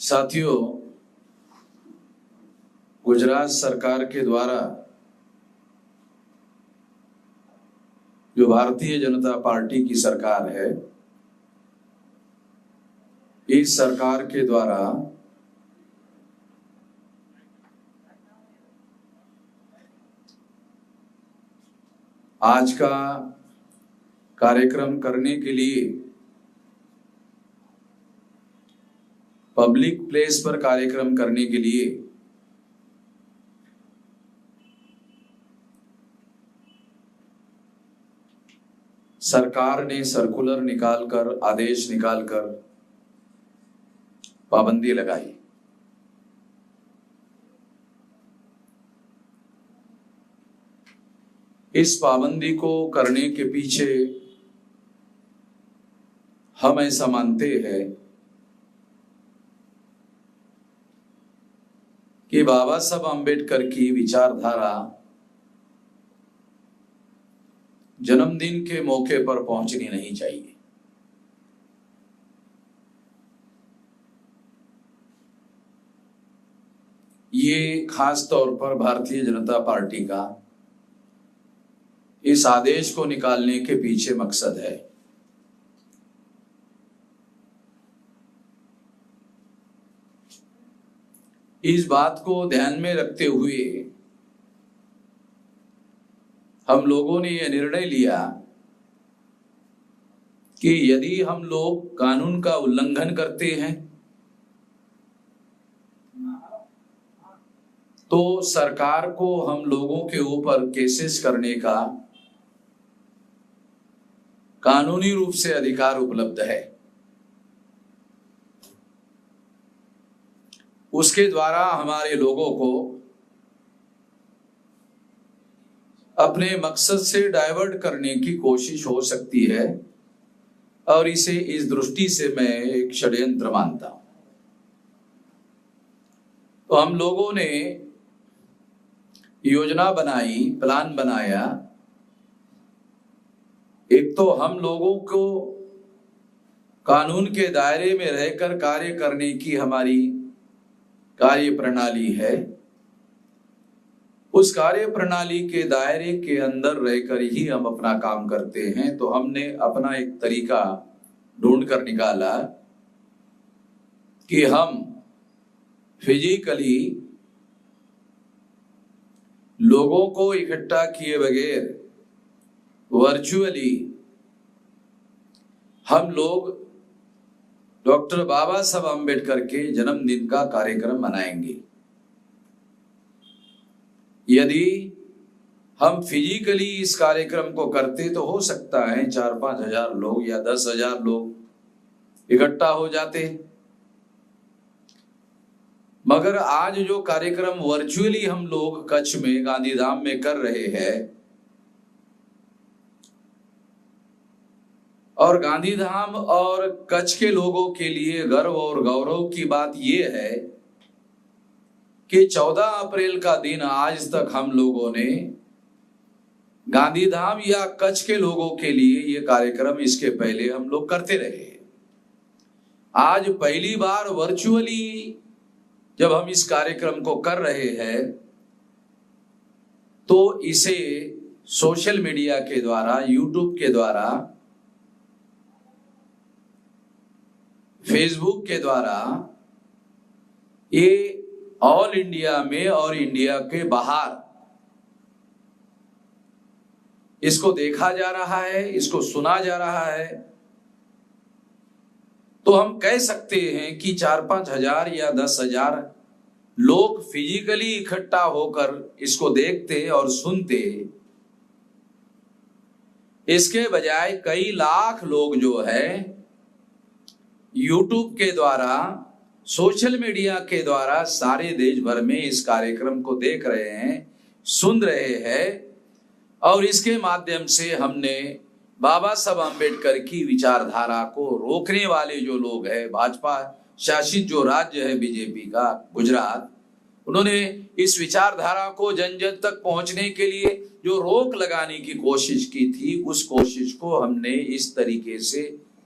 साथियों, गुजरात सरकार के द्वारा जो भारतीय जनता पार्टी की सरकार है, इस सरकार के द्वारा आज का कार्यक्रम करने के लिए पब्लिक प्लेस पर कार्यक्रम करने के लिए सरकार ने सर्कुलर निकालकर, आदेश निकालकर पाबंदी लगाई। इस पाबंदी को करने के पीछे हम ऐसा मानते हैं कि बाबा साहब आम्बेडकर की विचारधारा जन्मदिन के मौके पर पहुंचनी नहीं चाहिए। ये खास तौर पर भारतीय जनता पार्टी का इस आदेश को निकालने के पीछे मकसद है। इस बात को ध्यान में रखते हुए हम लोगों ने यह निर्णय लिया कि यदि हम लोग कानून का उल्लंघन करते हैं तो सरकार को हम लोगों के ऊपर केसेस करने का कानूनी रूप से अधिकार उपलब्ध है। उसके द्वारा हमारे लोगों को अपने मकसद से डाइवर्ट करने की कोशिश हो सकती है और इसे इस दृष्टि से मैं एक षड्यंत्र मानता हूं। तो हम लोगों ने योजना बनाई, प्लान बनाया। एक तो हम लोगों को कानून के दायरे में रहकर कार्य करने की हमारी कार्य प्रणाली है। उस कार्य प्रणाली के दायरे के अंदर रहकर ही हम अपना काम करते हैं। तो हमने अपना एक तरीका ढूंढ कर निकाला कि हम फिजिकली लोगों को इकट्ठा किए बगैर वर्चुअली हम लोग डॉक्टर बाबा साहब आम्बेडकर के जन्मदिन का कार्यक्रम मनाएंगे। यदि हम फिजिकली इस कार्यक्रम को करते तो हो सकता है 4-5 हजार लोग या 10,000 लोग इकट्ठा हो जाते, मगर आज जो कार्यक्रम वर्चुअली हम लोग कच्छ में गांधीधाम में कर रहे हैं, और गांधीधाम और कच्छ के लोगों के लिए गर्व और गौरव की बात यह है कि 14 अप्रैल का दिन आज तक हम लोगों ने गांधीधाम या कच्छ के लोगों के लिए ये कार्यक्रम इसके पहले हम लोग करते रहे। आज पहली बार वर्चुअली जब हम इस कार्यक्रम को कर रहे हैं तो इसे सोशल मीडिया के द्वारा, यूट्यूब के द्वारा, फेसबुक के द्वारा ये ऑल इंडिया में और इंडिया के बाहर इसको देखा जा रहा है, इसको सुना जा रहा है। तो हम कह सकते हैं कि 4-5 हजार या 10,000 लोग फिजिकली इकट्ठा होकर इसको देखते और सुनते, इसके बजाय कई लाख लोग जो है यूट्यूब के द्वारा, सोशल मीडिया के द्वारा सारे देश भर में इस कार्यक्रम को देख रहे हैं, सुन रहे हैं। और इसके माध्यम से हमने बाबा साहब आम्बेडकर की विचारधारा को रोकने वाले जो लोग हैं, भाजपा शासित जो राज्य है बीजेपी का गुजरात, उन्होंने इस विचारधारा को जन जन तक पहुंचने के लिए जो रोक लगाने की कोशिश की थी, उस कोशिश को हमने इस तरीके से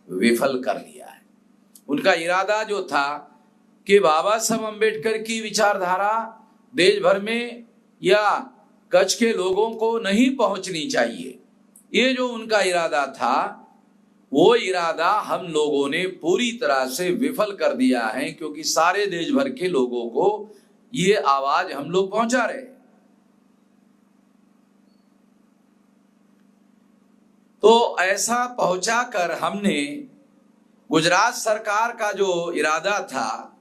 विफल कर लिया है। उनका इरादा जो था कि बाबा साहब अम्बेडकर की विचारधारा देश भर में या कच्छ के लोगों को नहीं पहुंचनी चाहिए, ये जो उनका इरादा था, वो इरादा हम लोगों ने पूरी तरह से विफल कर दिया है, क्योंकि सारे देश भर के लोगों को ये आवाज हम लोग पहुंचा रहे। तो ऐसा पहुंचाकर हमने गुजरात सरकार का जो इरादा था,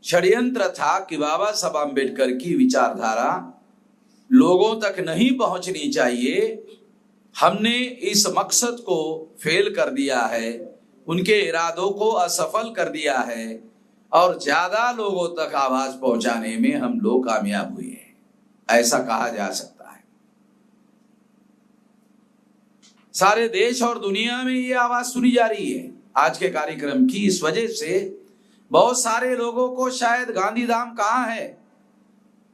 षड्यंत्र था कि बाबा साहब अम्बेडकर की विचारधारा लोगों तक नहीं पहुंचनी चाहिए, हमने इस मकसद को फेल कर दिया है, उनके इरादों को असफल कर दिया है और ज्यादा लोगों तक आवाज पहुंचाने में हम लोग कामयाब हुए हैं, ऐसा कहा जा सकता है। सारे देश और दुनिया में ये आवाज सुनी जा रही है आज के कार्यक्रम की। इस वजह से बहुत सारे लोगों को शायद गांधीधाम कहाँ है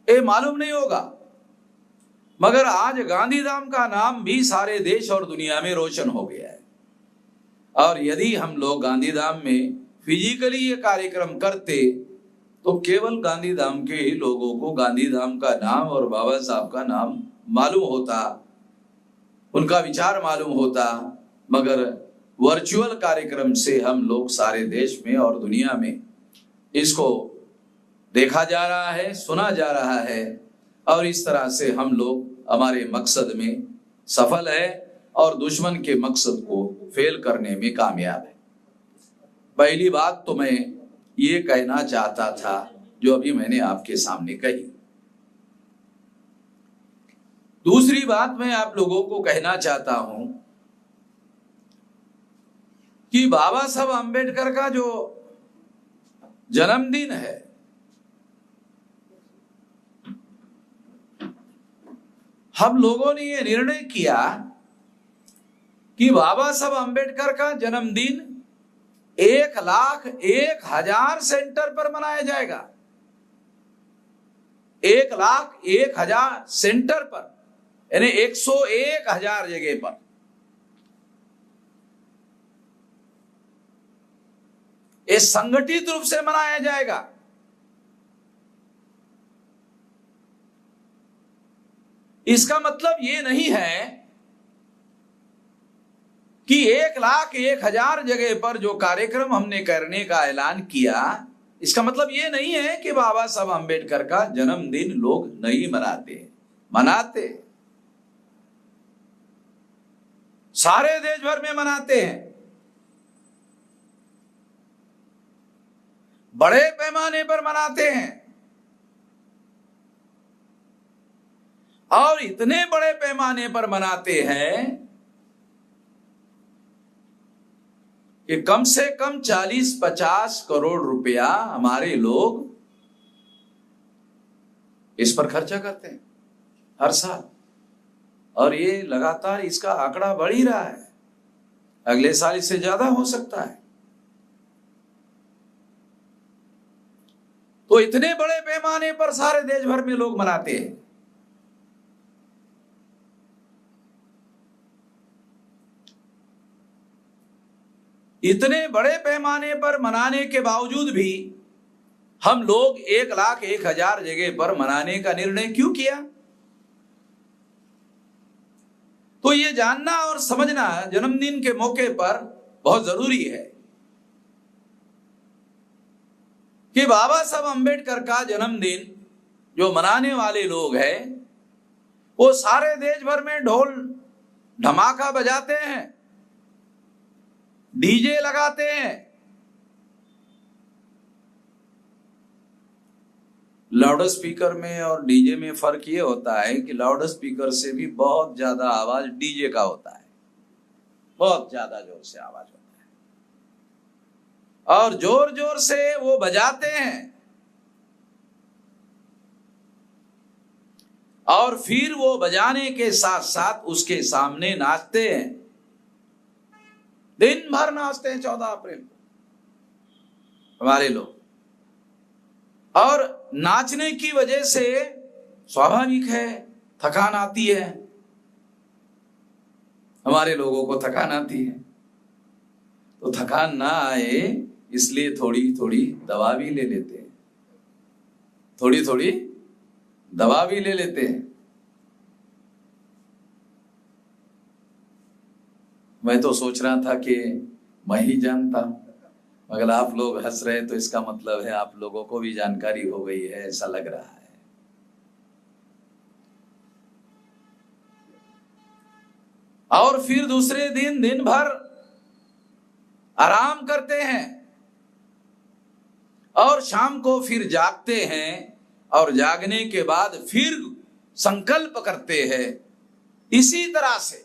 ये मालूम नहीं होगा, मगर आज गांधीधाम का नाम भी सारे देश और दुनिया में रोशन हो गया है। और यदि हम लोग गांधीधाम में फिजिकली ये कार्यक्रम करते तो केवल गांधीधाम के ही लोगों को गांधीधाम का नाम और बाबा साहब का नाम मालूम होता, उनका विचार मालूम होता, मगर वर्चुअल कार्यक्रम से हम लोग सारे देश में और दुनिया में इसको देखा जा रहा है, सुना जा रहा है, और इस तरह से हम लोग हमारे मकसद में सफल है और दुश्मन के मकसद को फेल करने में कामयाब है। पहली बात तो मैं ये कहना चाहता था जो अभी मैंने आपके सामने कही। दूसरी बात मैं आप लोगों को कहना चाहता हूं कि बाबा साहब अम्बेडकर का जो जन्मदिन है, हम लोगों ने ये निर्णय किया कि बाबा साहब अम्बेडकर का जन्मदिन 1,01,000 सेंटर पर मनाया जाएगा। 1,01,000 सेंटर पर, यानी 101,000 जगह पर। ये संगठित रूप से मनाया जाएगा। इसका मतलब ये नहीं है कि 1,01,000 जगह पर जो कार्यक्रम हमने करने का ऐलान किया, इसका मतलब ये नहीं है कि बाबा साहब अम्बेडकर का जन्मदिन लोग नहीं मनाते, मनाते, सारे देश भर में मनाते हैं, बड़े पैमाने पर मनाते हैं। और इतने बड़े पैमाने पर मनाते हैं कि कम से कम 40-50 करोड़ रुपया हमारे लोग इस पर खर्चा करते हैं हर साल, और ये लगातार इसका आंकड़ा बढ़ ही रहा है। अगले साल इससे ज्यादा हो सकता है। तो इतने बड़े पैमाने पर सारे देश भर में लोग मनाते हैं। इतने बड़े पैमाने पर मनाने के बावजूद भी हम लोग 1,01,000 जगह पर मनाने का निर्णय क्यों किया? तो ये जानना और समझना जन्मदिन के मौके पर बहुत जरूरी है कि बाबा साहब अम्बेडकर का जन्मदिन जो मनाने वाले लोग हैं वो सारे देश भर में ढोल धमाका बजाते हैं, डीजे लगाते हैं। लाउड स्पीकर में और डीजे में फर्क ये होता है कि लाउड स्पीकर से भी बहुत ज्यादा आवाज डीजे का होता है, बहुत ज्यादा जोर से आवाज होता है, और जोर जोर से वो बजाते हैं, और फिर वो बजाने के साथ साथ उसके सामने नाचते हैं। दिन भर नाचते हैं 14 अप्रैल को हमारे लोग, और नाचने की वजह से स्वाभाविक है थकान आती है, हमारे लोगों को थकान आती है। तो थकान ना आए इसलिए थोड़ी थोड़ी दवा भी ले लेते हैं, थोड़ी थोड़ी दवा भी ले लेते हैं। मैं तो सोच रहा था कि मैं ही जानता, मगर आप लोग हंस रहे तो इसका मतलब है आप लोगों को भी जानकारी हो गई है, ऐसा लग रहा है। और फिर दूसरे दिन दिन भर आराम करते हैं और शाम को फिर जागते हैं और जागने के बाद फिर संकल्प करते हैं। इसी तरह से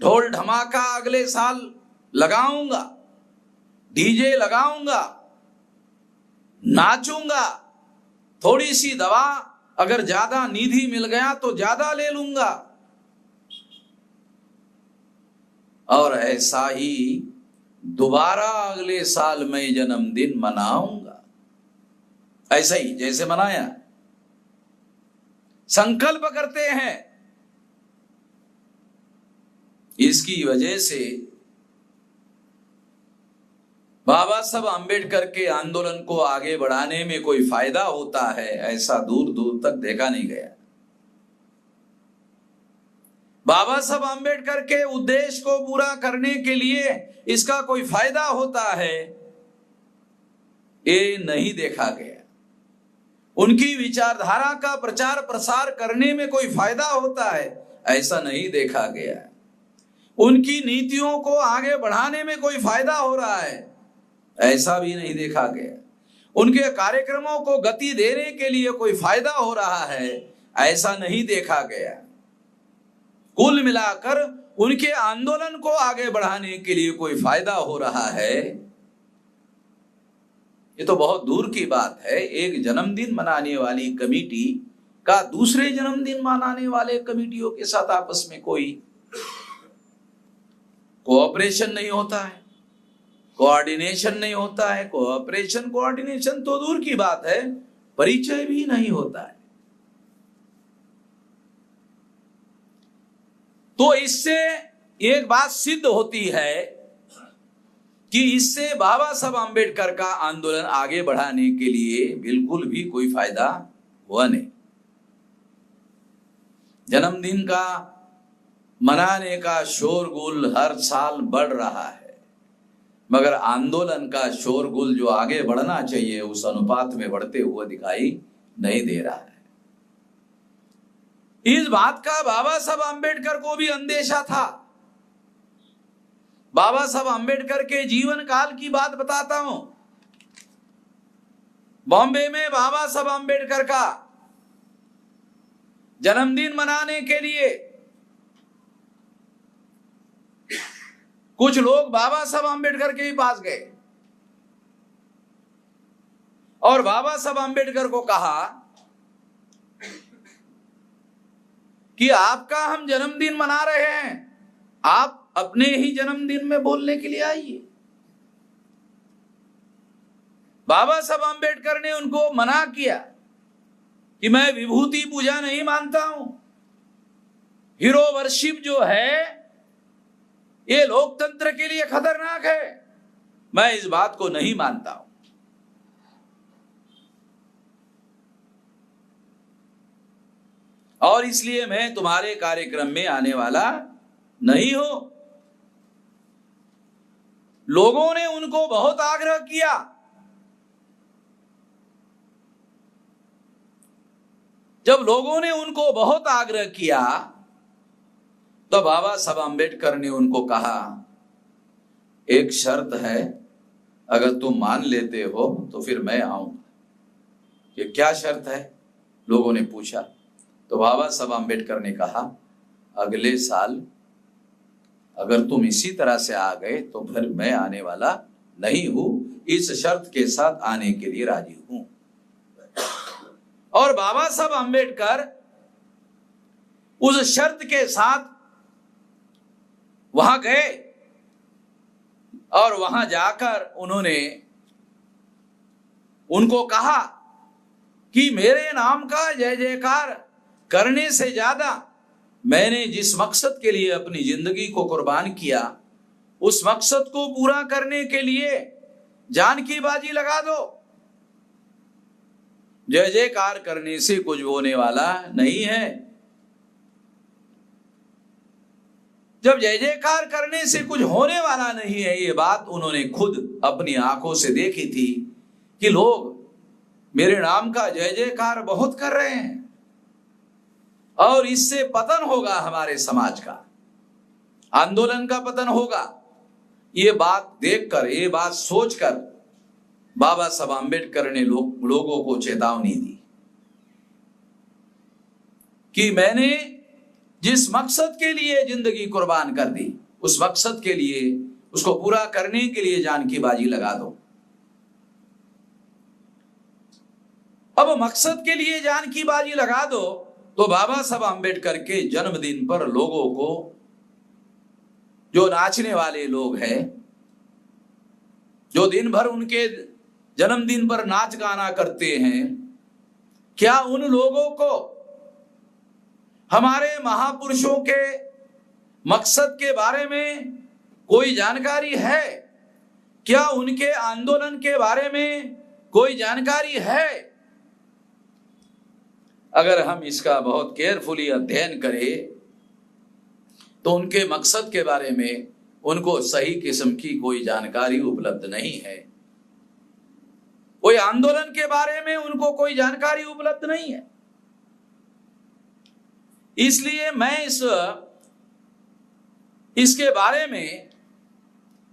ढोल धमाका अगले साल लगाऊंगा, डीजे लगाऊंगा, नाचूंगा, थोड़ी सी दवा अगर ज्यादा निधि मिल गया तो ज्यादा ले लूंगा, और ऐसा ही दोबारा अगले साल मैं जन्मदिन मनाऊंगा। ऐसा ही जैसे मनाया, संकल्प करते हैं। इसकी वजह से बाबा साहब आंबेडकर के आंदोलन को आगे बढ़ाने में कोई फायदा होता है, ऐसा दूर दूर तक देखा नहीं गया। बाबा साहब आंबेडकर के उद्देश्य को पूरा करने के लिए इसका कोई फायदा होता है, ये नहीं देखा गया। उनकी विचारधारा का प्रचार प्रसार करने में कोई फायदा होता है, ऐसा नहीं देखा गया। उनकी नीतियों को आगे बढ़ाने में कोई फायदा हो रहा है, ऐसा भी नहीं देखा गया। उनके कार्यक्रमों को गति देने के लिए कोई फायदा हो रहा है, ऐसा नहीं देखा गया। कुल मिलाकर उनके आंदोलन को आगे बढ़ाने के लिए कोई फायदा हो रहा है, ये तो बहुत दूर की बात है। एक जन्मदिन मनाने वाली कमेटी का दूसरे जन्मदिन मनाने वाले कमेटियों के साथ आपस में कोई कोऑपरेशन नहीं होता है, कोऑर्डिनेशन नहीं होता है। कोऑर्डिनेशन तो दूर की बात है, परिचय भी नहीं होता है। तो इससे एक बात सिद्ध होती है कि इससे बाबा साहब आंबेडकर का आंदोलन आगे बढ़ाने के लिए बिल्कुल भी कोई फायदा हुआ नहीं। जन्मदिन का मनाने का शोरगुल हर साल बढ़ रहा है, मगर आंदोलन का शोरगुल जो आगे बढ़ना चाहिए उस अनुपात में बढ़ते हुए दिखाई नहीं दे रहा है। इस बात का बाबा साहब आंबेडकर को भी अंदेशा था। बाबा साहब आंबेडकर के जीवन काल की बात बताता हूं। बॉम्बे में बाबा साहब आंबेडकर का जन्मदिन मनाने के लिए कुछ लोग बाबा साहब आंबेडकर के ही पास गए और बाबा साहब आंबेडकर को कहा कि आपका हम जन्मदिन मना रहे हैं, आप अपने ही जन्मदिन में बोलने के लिए आइए। बाबा साहब आंबेडकर ने उनको मना किया कि मैं विभूति पूजा नहीं मानता हूं, हीरो वर्शिप जो है ये लोकतंत्र के लिए खतरनाक है, मैं इस बात को नहीं मानता हूं। और इसलिए मैं तुम्हारे कार्यक्रम में आने वाला नहीं हूं। लोगों ने उनको बहुत आग्रह किया। जब लोगों ने उनको बहुत आग्रह किया तो बाबा साहब आंबेडकर ने उनको कहा, एक शर्त है, अगर तुम मान लेते हो तो फिर मैं आऊंगा। ये क्या शर्त है? लोगों ने पूछा। तो बाबा साहब आंबेडकर ने कहा, अगले साल अगर तुम इसी तरह से आ गए तो फिर मैं आने वाला नहीं हूं, इस शर्त के साथ आने के लिए राजी हूं। और बाबा साहब आंबेडकर उस शर्त के साथ वहां गए और वहां जाकर उन्होंने उनको कहा कि मेरे नाम का जय जयकार करने से ज्यादा मैंने जिस मकसद के लिए अपनी जिंदगी को कुर्बान किया, उस मकसद को पूरा करने के लिए जान की बाजी लगा दो। जय जयकार करने से कुछ होने वाला नहीं है। जब जय जयकार करने से कुछ होने वाला नहीं है, ये बात उन्होंने खुद अपनी आंखों से देखी थी कि लोग मेरे नाम का जय जयकार बहुत कर रहे हैं और इससे पतन होगा, हमारे समाज का आंदोलन का पतन होगा। ये बात देखकर, ये बात सोचकर बाबा साहब आम्बेडकर ने लोगों को चेतावनी दी कि मैंने जिस मकसद के लिए जिंदगी कुर्बान कर दी, उस मकसद के लिए, उसको पूरा करने के लिए जान की बाजी लगा दो। अब मकसद के लिए जान की बाजी लगा दो तो बाबा साहब आम्बेडकर के जन्मदिन पर लोगों को, जो नाचने वाले लोग हैं, जो दिन भर उनके जन्मदिन पर नाच गाना करते हैं, क्या उन लोगों को हमारे महापुरुषों के मकसद के बारे में कोई जानकारी है? क्या उनके आंदोलन के बारे में कोई जानकारी है? अगर हम इसका बहुत केयरफुली अध्ययन करें तो उनके मकसद के बारे में उनको सही किस्म की कोई जानकारी उपलब्ध नहीं है। कोई आंदोलन के बारे में उनको कोई जानकारी उपलब्ध नहीं है। इसलिए मैं इसके बारे में,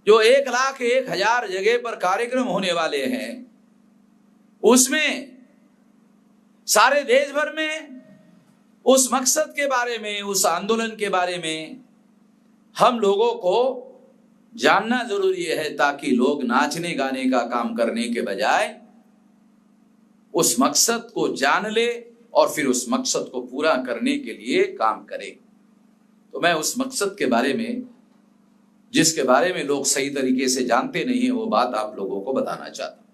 जो 1,01,000 जगह पर कार्यक्रम होने वाले हैं, उसमें सारे देश भर में उस मकसद के बारे में, उस आंदोलन के बारे में हम लोगों को जानना जरूरी है, ताकि लोग नाचने गाने का काम करने के बजाय उस मकसद को जान ले और फिर उस मकसद को पूरा करने के लिए काम करे। तो मैं उस मकसद के बारे में, जिसके बारे में लोग सही तरीके से जानते नहीं है, वो बात आप लोगों को बताना चाहता हूं।